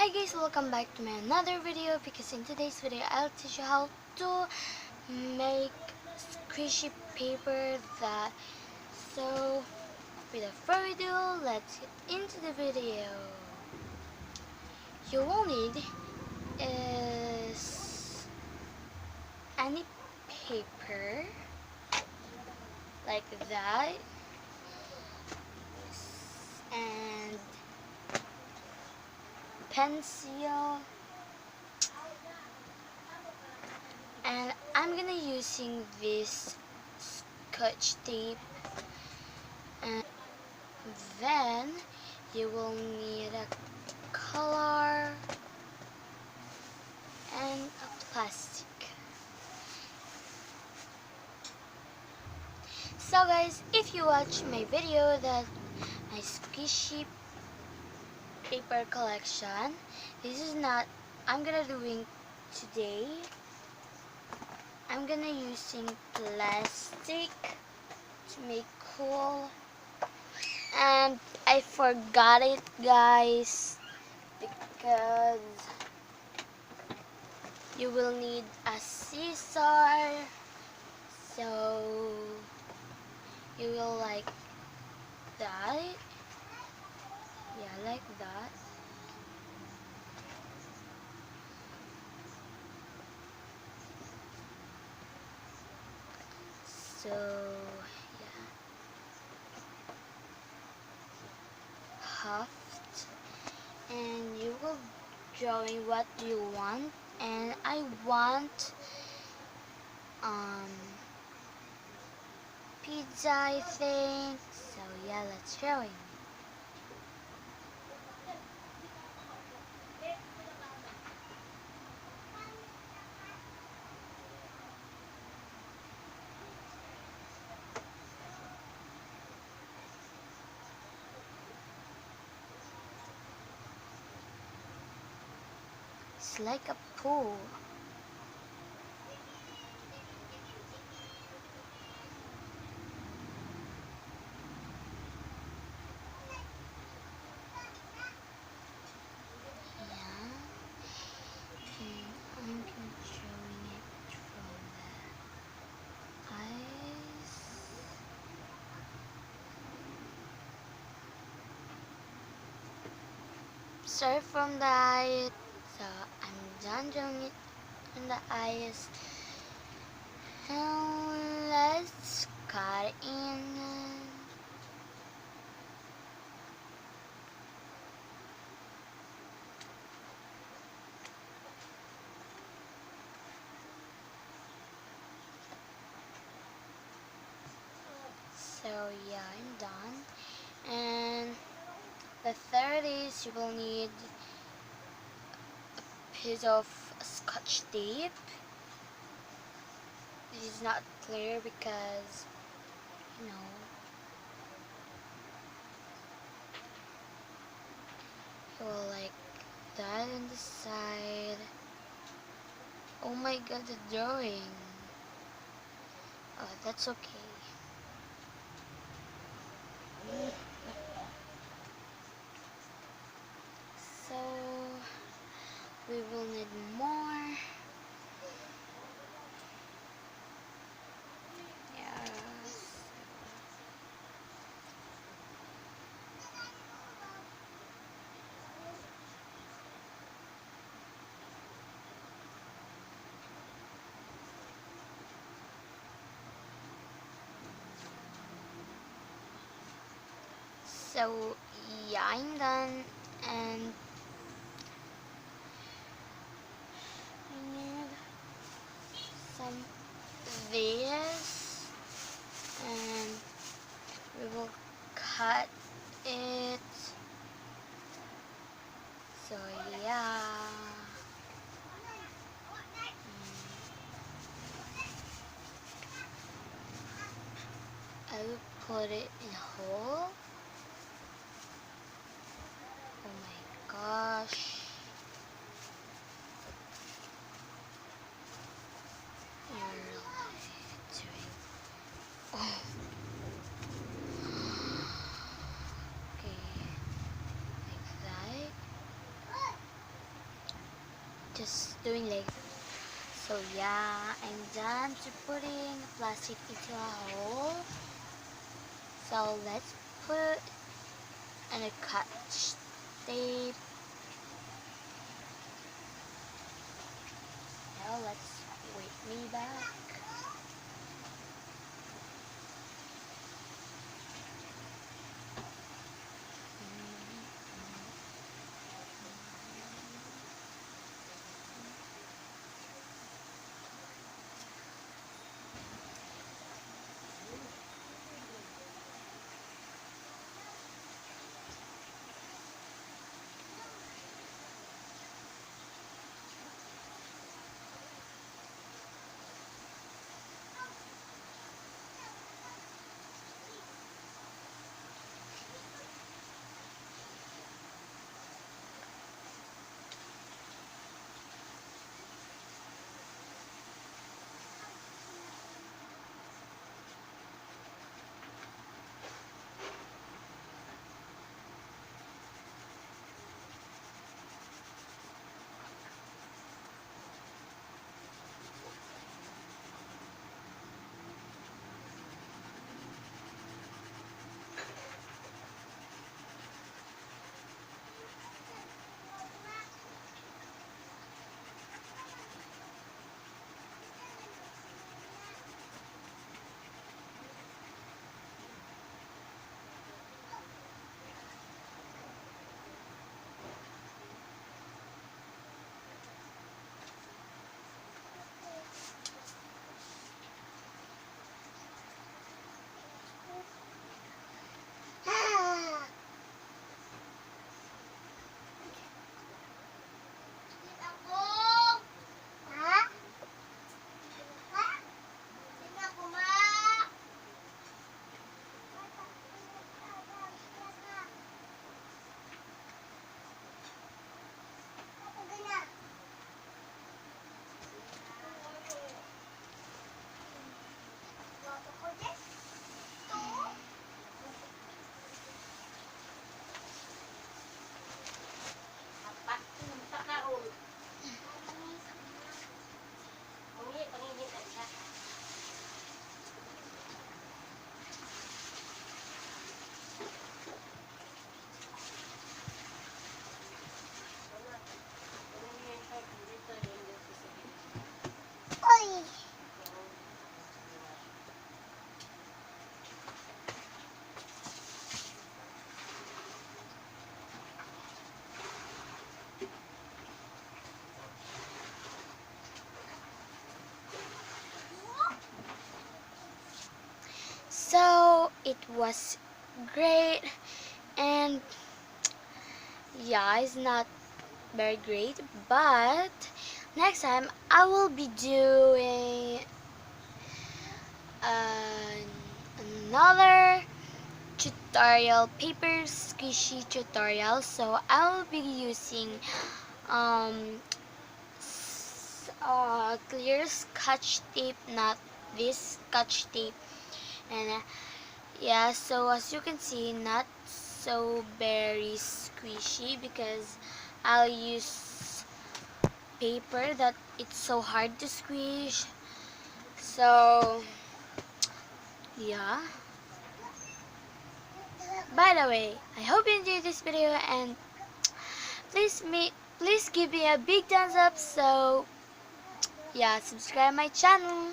Hi guys, welcome back to my another video, because in today's video I'll teach you how to make squishy paper that. So without further ado, let's get into the video. You will need is any paper like that, and pencil, and I'm gonna using this scotch tape. And then you will need a color and a plastic. So guys, if you watch my video that my squishy paper collection, this is not I'm gonna doing today. I'm gonna using plastic to make cool, and I forgot it guys, because you will need a scissor. So you will like that, yeah, like that. So yeah, haft, and you will drawing what you want, and I want pizza, I think. So yeah, let's drawing. It's like a pool. Yeah, and I'm controlling it from the eyes. Start from the eyes. So I'm done drawing it in the eyes. And let's cut in. So yeah, I'm done. And the third is you will need a piece of scotch tape. It is not clear because, you know, you will like that on the side. Oh my god, the drawing. Oh, that's okay. So we will need more. Yes. So yeah, I'm done, and I need some this, and we will cut it. So yeah. I will put it in a hole. Oh my gosh. You're like doing. Oh. Okay. Like that. just doing like so. Yeah, I'm done to putting plastic into a hole. So let's put and a cut tape. Now let's wait me back. So it was great, and yeah, it's not very great, but next time I will be doing an another tutorial, paper squishy tutorial. So I will be using um clear scotch tape, not this scotch tape. And yeah, so as you can see, not so very squishy because I'll use paper that it's so hard to squish. So yeah, by the way, I hope you enjoyed this video, and please give me a big thumbs up. So yeah, subscribe my channel.